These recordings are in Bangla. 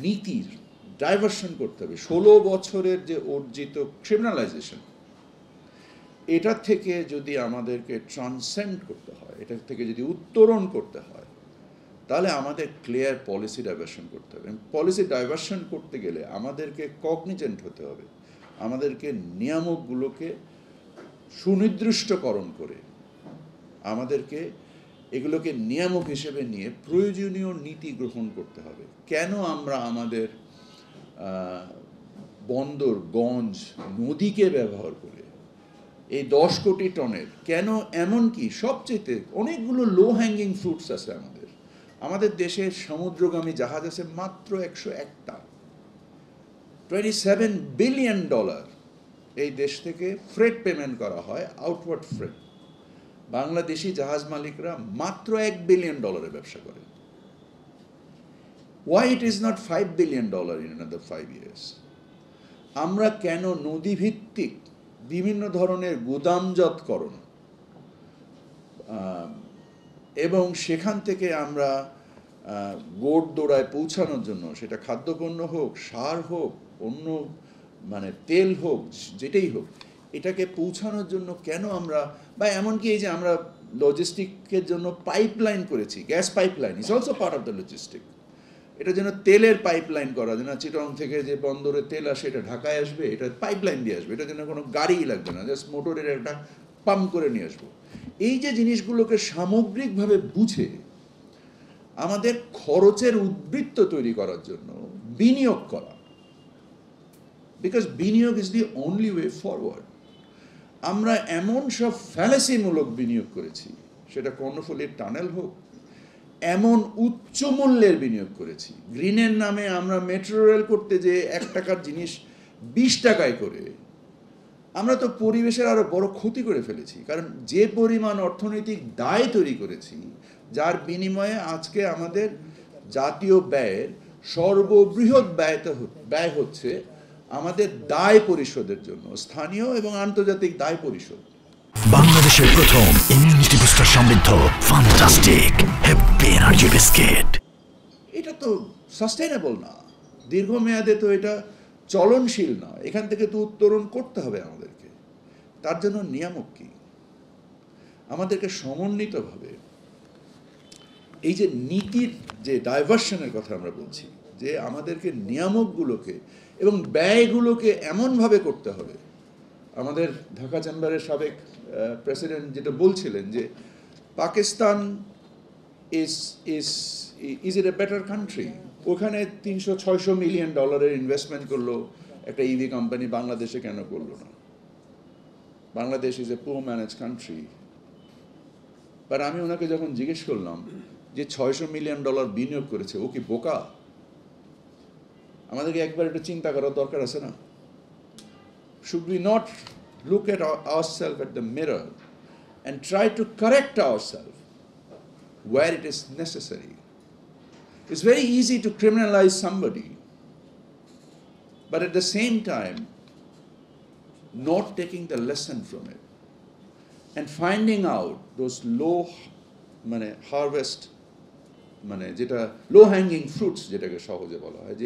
নীতির ডাইভার্সন করতে হবে। 16 বছরের যে অর্জিত ক্রিমিনালাইজেশন, এটা থেকে যদি আমাদেরকে ট্রান্সেন্ড করতে হয়, এটা থেকে যদি উত্তরণ করতে হয়, তাহলে আমাদের ক্লিয়ার পলিসি ডাইভার্সন করতে হবে। পলিসি ডাইভার্সন করতে গেলে আমাদেরকে কগনিজেন্ট হতে হবে, আমাদেরকে নিয়ামকগুলোকে সুনির্দিষ্টকরণ করে আমাদেরকে এগুলোকে নিয়ামক হিসেবে নিয়ে প্রয়োজনীয় নীতি গ্রহণ করতে হবে। কেন আমরা আমাদের বন্দর, গঞ্জ, নদীকে ব্যবহার করে এই 10 কোটি টনের, কেন এমনকি সবচেয়ে অনেকগুলো লো হ্যাঙ্গিং ফ্রুটস আছে আমাদের দেশের সমুদ্রগামী জাহাজ আছে মাত্র 101টা। $27 বিলিয়ন এই দেশ থেকে ফ্রেট পেমেন্ট করা হয়, আউটওয়ার্ড ফ্রেট। বাংলাদেশি জাহাজ মালিকরা মাত্র $1 বিলিয়ন ব্যবসা করে। Why it is not $5 billion in another 5 years? আমরা কেন নদী ভিত্তিক বিভিন্ন ধরনের গুদামজাতকরণ এবং সেখান থেকে আমরা গোট দৌড়ায় পৌঁছানোর জন্য, সেটা খাদ্যপণ্য হোক, সার হোক, অন্য মানে তেল হোক, যেটাই হোক, এটাকে পৌঁছানোর জন্য কেন আমরা, বা এমনকি এই যে আমরা লজিস্টিকের জন্য পাইপলাইন করেছি, gas pipeline is also part of the logistic. এটা যেন তেলের পাইপলাইন করা, যেন চিটং থেকে যে বন্দরে তেল আসে এটা ঢাকায় আসবে, এটা পাইপলাইন দিয়ে আসবে, এটা যেন কোনো গাড়িই লাগবে না, জাস্ট মোটরের একটা পাম্প করে নিয়ে আসবো। এই যে জিনিসগুলোকে সামগ্রিকভাবে বুঝে আমাদের খরচের উদ্বৃত্ত তৈরি করার জন্য বিনিয়োগ করা, বিকজ বিনিয়োগ is the only way forward. আমরা এমন সব ফ্যালাসিমূলক বিনিয়োগ করেছি, সেটা কর্ণফুলীর টানেল হোক, এমন উচ্চ মূল্যের বিনিয়োগ করেছি, গ্রিনের নামে আমরা মেট্রো রেল করতে যে 1 টাকার জিনিস 20 টাকায় করে আমরা তো পরিবেশের আরো বড় ক্ষতি করে ফেলেছি। কারণ যে পরিমাণ অর্থনৈতিক দায় তৈরি করেছি, যার বিনিময়ে আজকে আমাদের জাতীয় ব্যয়ের সর্ববৃহৎ ব্যয় হচ্ছে আমাদের দায় পরিশোধের জন্য, স্থানীয় এবং আন্তর্জাতিক দায় পরিশোধ। বাংলাদেশের প্রথম ইমিউনিটি বুস্টার সমৃদ্ধ ফ্যান্টাস্টিক হ্যাপি এনার্জি বিস্কিট। এটা তো সাস্টেইনেবল না, দীর্ঘমেয়াদে তো এটা চলনশীল না। এখান থেকে তো উত্তরণ করতে হবে আমাদেরকে। তার জন্য নিয়ামক কি? আমাদেরকে সমন্বিতভাবে এই যে নীতির যে ডাইভার্সনের কথা আমরা বলছি, যে আমাদেরকে নিয়ামকগুলোকে এবং ব্যয়গুলোকে এমনভাবে করতে হবে। আমাদের ঢাকা চেম্বারের সাবেক প্রেসিডেন্ট যেটা বলছিলেন যে Pakistan is it a better country, ওখানে $300-600 মিলিয়ন ইনভেস্টমেন্ট করলো একটা ইভি কোম্পানি, বাংলাদেশে কেন করলো না? Bangladesh is a poor manage country. But আমি ওনাকে যখন জিজ্ঞেস করলাম যে $600 মিলিয়ন বিনিয়োগ করেছে, ও কি বোকা? আমাদেরকে একবার একটু চিন্তা করার দরকার আছে না? Should we not look at ourselves at the mirror and try to correct ourselves where it is necessary? It's very easy to criminalize somebody, but at the same time, not taking the lesson from it and finding out those যেটা লো হ্যাঙ্গিং ফ্রুটস, যেটাকে সহজে বলা হয়,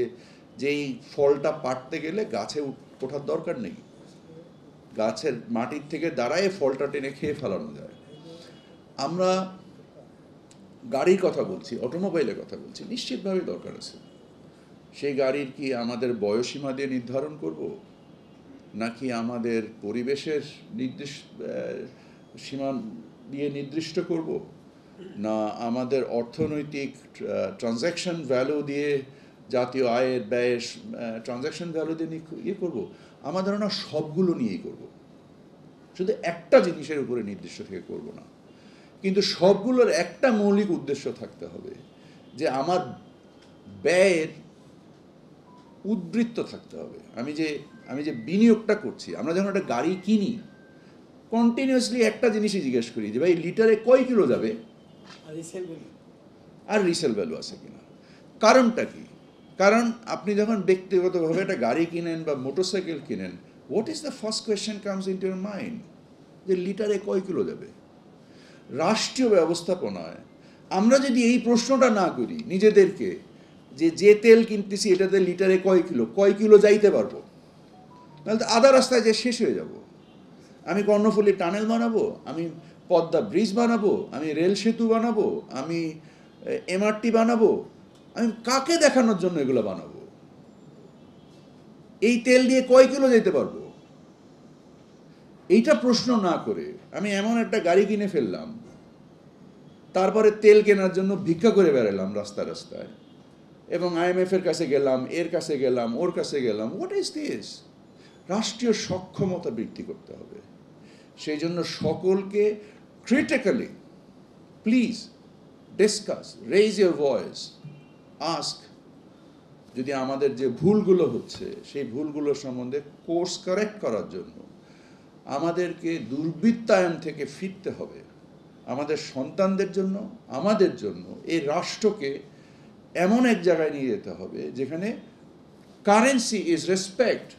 যেই ফলটা পাড়তে গেলে গাছে ওঠার দরকার নেই, গাছের মাটির থেকে দাঁড়ায় ফলটা টেনে খেয়ে ফেলানো যায়। আমরা গাড়ির কথা বলছি, অটোমোবাইলের কথা বলছি, নিশ্চিতভাবে দরকার আছে। সেই গাড়ির কি আমাদের বয়সীমা দিয়ে নির্ধারণ করব, নাকি আমাদের পরিবেশের সীমা দিয়ে নির্দিষ্ট করব, না আমাদের অর্থনৈতিক ট্রানজ্যাকশন ভ্যালু দিয়ে, জাতীয় আয়ের ব্যয়ের ট্রানজ্যাকশন ভ্যালু দিয়ে ইয়ে করবো? আমার ধারণা সবগুলো নিয়েই করব, শুধু একটা জিনিসের উপরে নির্দিষ্ট থেকে করব না। কিন্তু সবগুলোর একটা মৌলিক উদ্দেশ্য থাকতে হবে, যে আমার ব্যয়ের উদ্বৃত্ত থাকতে হবে। আমি যে বিনিয়োগটা করছি, আমরা যখন একটা গাড়ি কিনি, কন্টিনিউয়াসলি একটা জিনিসই জিজ্ঞেস করি যে ভাই লিটারে কয় কিলো যাবে আর রিসেল ভ্যালু আছে কিনা। কারণটা কি? কারণ আপনি যখন ব্যক্তিগতভাবে একটা গাড়ি কিনেন বা মোটরসাইকেল কিনেন, what is the first question comes into your mind, যে লিটারে কয় কিলো যাবে। রাষ্ট্রীয় ব্যবস্থাপনায় আমরা যদি এই প্রশ্নটা না করি নিজেদেরকে, যে যে তেল কিনতেছি এটাতে লিটারে কয় কিলো যাইতে পারবো, নাহলে তো আধা রাস্তায় যে শেষ হয়ে যাব। আমি কর্ণফুলী টানেল বানাবো, আমি পদ্মা ব্রিজ বানাবো, আমি রেল সেতু বানাবো, আমি এমআরটি বানাবো, আমি কাকে দেখানোর জন্য এগুলো বানাবো? এই তেল দিয়ে কয় কিলো যেতে পারবো? এইটা প্রশ্ন না করে আমি এমন একটা গাড়ি কিনে ফেললাম, তারপরে তেল কেনার জন্য ভিক্ষা করে বেড়ালাম রাস্তা রাস্তায়, এবং IMF এর কাছে গেলাম, এর কাছে গেলাম, ওর কাছে গেলাম। What is this? রাষ্ট্রীয় সক্ষমতা বৃদ্ধি করতে হবে। সেই জন্য সকলকে critically please discuss, raise your voice, ask, যদি আমাদের যে ভুলগুলো হচ্ছে সেই ভুলগুলোর সম্বন্ধে কোর্স কারেক্ট করার জন্য আমাদেরকে দুর্বৃত্তায়ন থেকে ফিরতে হবে। আমাদের সন্তানদের জন্য, আমাদের জন্য এই রাষ্ট্রকে এমন এক জায়গায় নিয়ে যেতে হবে যেখানে কারেন্সি ইজ রেসপেক্ট,